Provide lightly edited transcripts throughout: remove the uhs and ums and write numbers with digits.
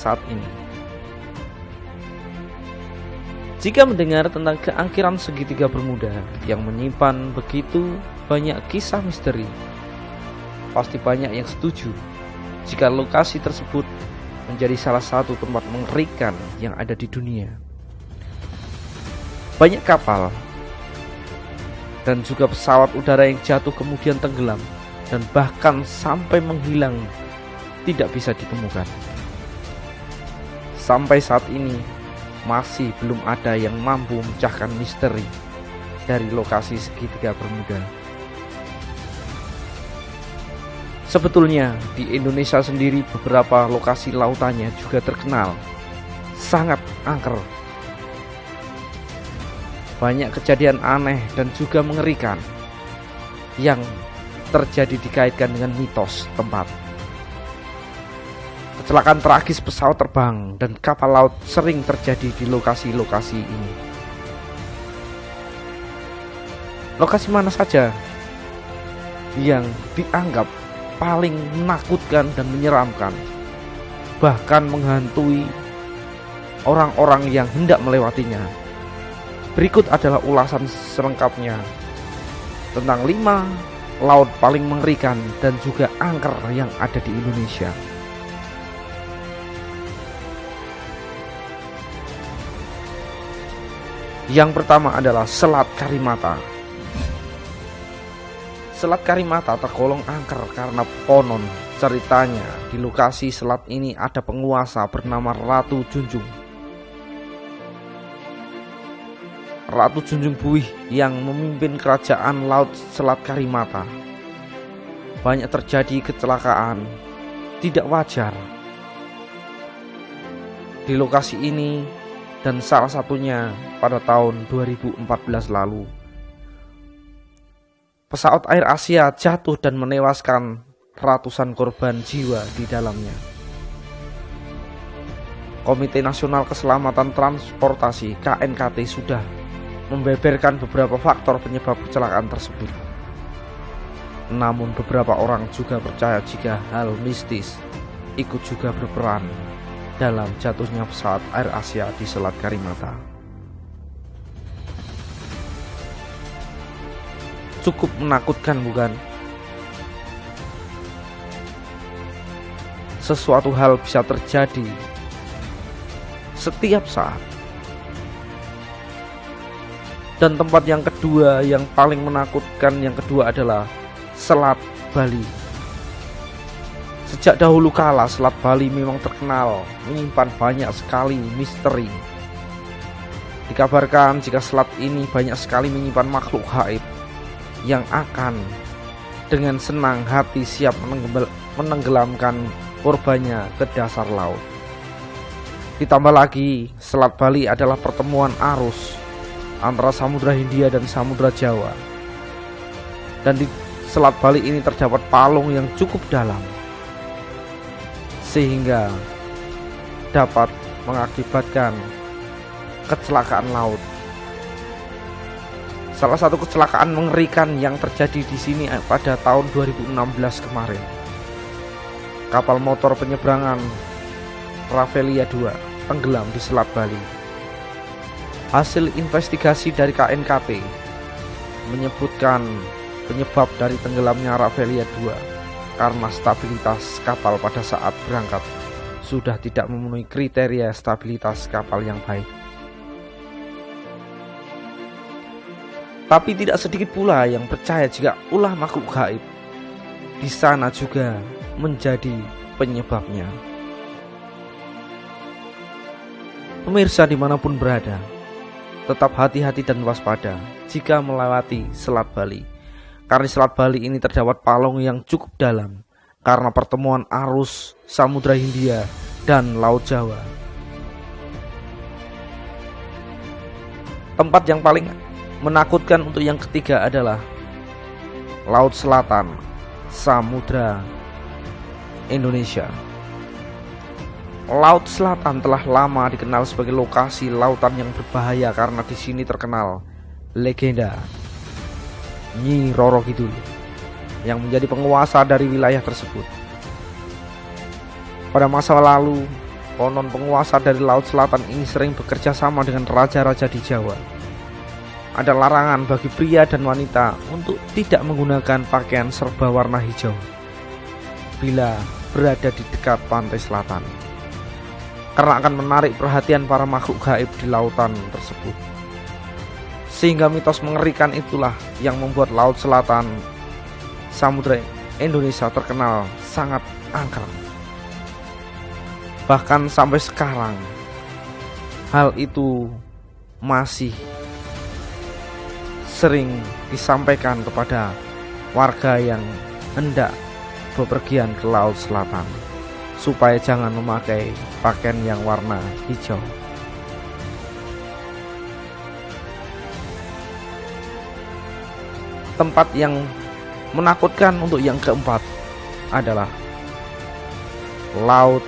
saat ini. Jika mendengar tentang keangkiran segitiga Bermuda yang menyimpan begitu banyak kisah misteri, pasti banyak yang setuju jika lokasi tersebut menjadi salah satu tempat mengerikan yang ada di dunia. Banyak kapal dan juga pesawat udara yang jatuh kemudian tenggelam dan bahkan sampai menghilang, tidak bisa ditemukan. Sampai saat ini masih belum ada yang mampu memecahkan misteri dari lokasi segitiga Bermuda. Sebetulnya di Indonesia sendiri beberapa lokasi lautannya juga terkenal sangat angker. Banyak kejadian aneh dan juga mengerikan yang terjadi dikaitkan dengan mitos tempat. Kecelakaan tragis pesawat terbang dan kapal laut sering terjadi di lokasi-lokasi ini. Lokasi mana saja yang dianggap paling menakutkan dan menyeramkan, bahkan menghantui orang-orang yang hendak melewatinya? Berikut adalah ulasan selengkapnya tentang 5 laut paling mengerikan dan juga angker yang ada di Indonesia. Yang pertama adalah Selat Karimata. Selat Karimata tergolong angker karena konon ceritanya di lokasi selat ini ada penguasa bernama Ratu Junjung. Ratu Junjung Buih yang memimpin kerajaan laut Selat Karimata. Banyak terjadi kecelakaan tidak wajar di lokasi ini, dan salah satunya pada tahun 2014 lalu. Pesawat Air Asia jatuh dan menewaskan ratusan korban jiwa di dalamnya. Komite Nasional Keselamatan Transportasi (KNKT) sudah membeberkan beberapa faktor penyebab kecelakaan tersebut. Namun beberapa orang juga percaya jika hal mistis ikut juga berperan dalam jatuhnya pesawat Air Asia di Selat Karimata. Cukup menakutkan, bukan? Sesuatu hal bisa terjadi setiap saat. Dan tempat yang kedua yang paling menakutkan yang kedua adalah Selat Bali. Sejak dahulu kala Selat Bali memang terkenal menyimpan banyak sekali misteri. Dikabarkan jika selat ini banyak sekali menyimpan makhluk gaib yang akan dengan senang hati siap menenggelamkan korbannya ke dasar laut. Ditambah lagi, Selat Bali adalah pertemuan arus antara Samudra Hindia dan Samudra Jawa. Dan di Selat Bali ini terdapat palung yang cukup dalam, sehingga dapat mengakibatkan kecelakaan laut. Salah satu kecelakaan mengerikan yang terjadi di sini pada tahun 2016 kemarin. Kapal motor penyeberangan Rafflesia 2 tenggelam di Selat Bali. Hasil investigasi dari KNKT menyebutkan penyebab dari tenggelamnya Rafflesia 2 karena stabilitas kapal pada saat berangkat sudah tidak memenuhi kriteria stabilitas kapal yang baik. Tapi tidak sedikit pula yang percaya jika ulah makhluk gaib di sana juga menjadi penyebabnya. Pemirsa dimanapun berada, tetap hati-hati dan waspada jika melewati Selat Bali. Karena di Selat Bali ini terdapat palung yang cukup dalam karena pertemuan arus Samudra Hindia dan Laut Jawa. Tempat yang paling menakutkan untuk yang ketiga adalah Laut Selatan, Samudra Indonesia. Laut Selatan telah lama dikenal sebagai lokasi lautan yang berbahaya karena di sini terkenal legenda Nyi Roro Kidul yang menjadi penguasa dari wilayah tersebut. Pada masa lalu, Konon penguasa dari Laut Selatan ini sering bekerja sama dengan raja-raja di Jawa. Ada larangan bagi pria dan wanita untuk tidak menggunakan pakaian serba warna hijau bila berada di dekat pantai selatan, karena akan menarik perhatian para makhluk gaib di lautan tersebut. Sehingga mitos mengerikan itulah yang membuat Laut Selatan Samudra Indonesia terkenal sangat angker. Bahkan sampai sekarang hal itu masih sering disampaikan kepada warga yang hendak bepergian ke Laut Selatan supaya jangan memakai pakaian yang warna hijau. Tempat yang menakutkan untuk yang keempat adalah Laut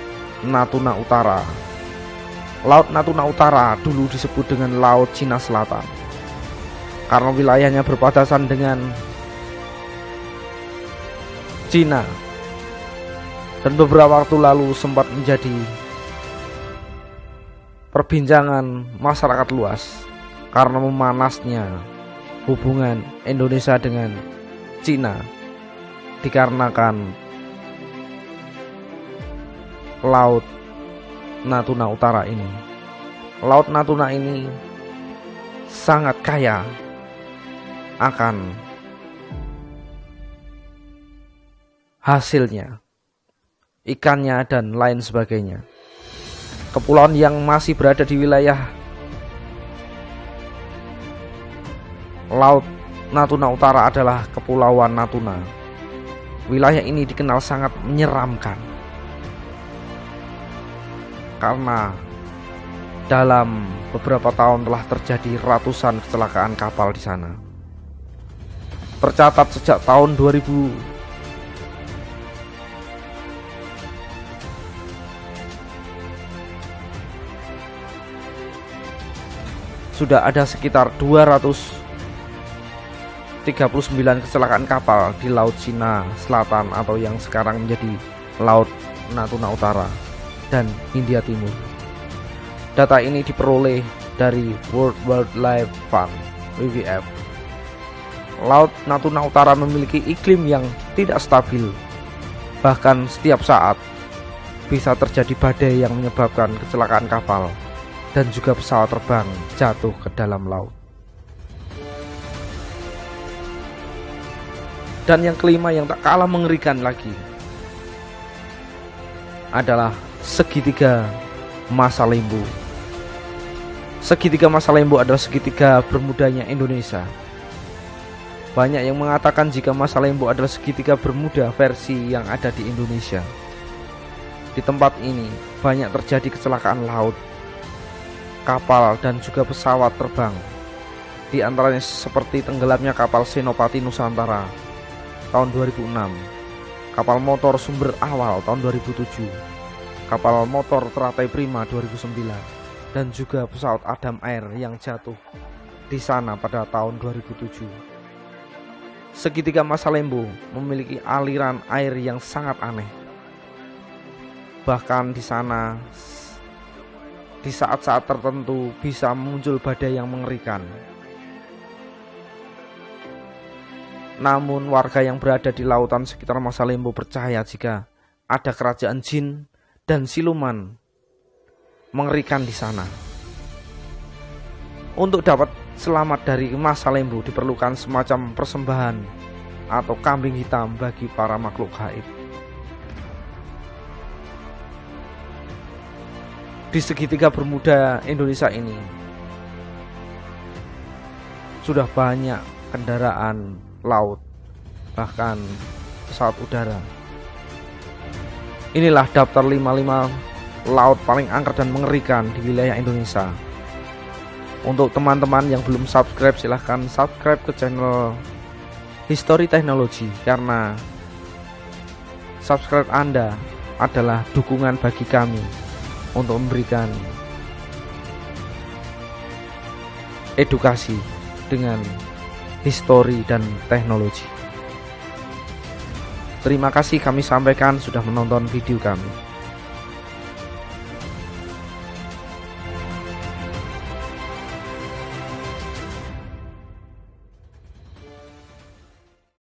Natuna Utara. Laut Natuna Utara dulu disebut dengan Laut Cina Selatan karena wilayahnya berbatasan dengan Cina, dan beberapa waktu lalu sempat menjadi perbincangan masyarakat luas karena memanasnya hubungan Indonesia dengan Cina dikarenakan Laut Natuna Utara ini. Laut Natuna ini sangat kaya akan hasilnya, ikannya dan lain sebagainya. Kepulauan yang masih berada di wilayah Laut Natuna Utara adalah Kepulauan Natuna. Wilayah ini dikenal sangat menyeramkan karena dalam beberapa tahun telah terjadi ratusan kecelakaan kapal di sana. Tercatat sejak tahun 2000 sudah ada sekitar 239 kecelakaan kapal di Laut Cina Selatan atau yang sekarang menjadi Laut Natuna Utara dan Hindia Timur. Data ini diperoleh dari World Wildlife Fund (WWF). Laut Natuna Utara memiliki iklim yang tidak stabil. Bahkan setiap saat bisa terjadi badai yang menyebabkan kecelakaan kapal dan juga pesawat terbang jatuh ke dalam laut. Dan yang kelima yang tak kalah mengerikan lagi adalah segitiga Masa Lembu. Segitiga Masa Lembu adalah segitiga bermudanya Indonesia. Banyak yang mengatakan jika Masa Lembu adalah segitiga bermuda versi yang ada di Indonesia. Di tempat ini banyak terjadi kecelakaan laut, kapal dan juga pesawat terbang. Di antaranya seperti tenggelamnya kapal Senopati Nusantara tahun 2006, kapal motor Sumber Awal tahun 2007, kapal motor Teratai Prima 2009, dan juga pesawat Adam Air yang jatuh di sana pada tahun 2007. Segitiga Masa Lembu memiliki aliran air yang sangat aneh. Bahkan di sana di saat-saat tertentu bisa muncul badai yang mengerikan. Namun warga yang berada di lautan sekitar Masa Lembu percaya jika ada kerajaan jin dan siluman mengerikan di sana. Untuk dapat selamat dari Masa Lembu diperlukan semacam persembahan atau kambing hitam bagi para makhluk gaib. Di segitiga bermuda Indonesia ini sudah banyak kendaraan laut, bahkan pesawat udara. Inilah daftar 55 laut paling angker dan mengerikan di wilayah Indonesia. Untuk teman-teman yang belum subscribe, silahkan subscribe ke channel History Technology, karena subscribe Anda adalah dukungan bagi kami untuk memberikan edukasi dengan histori dan teknologi. Terima kasih kami sampaikan sudah menonton video kami.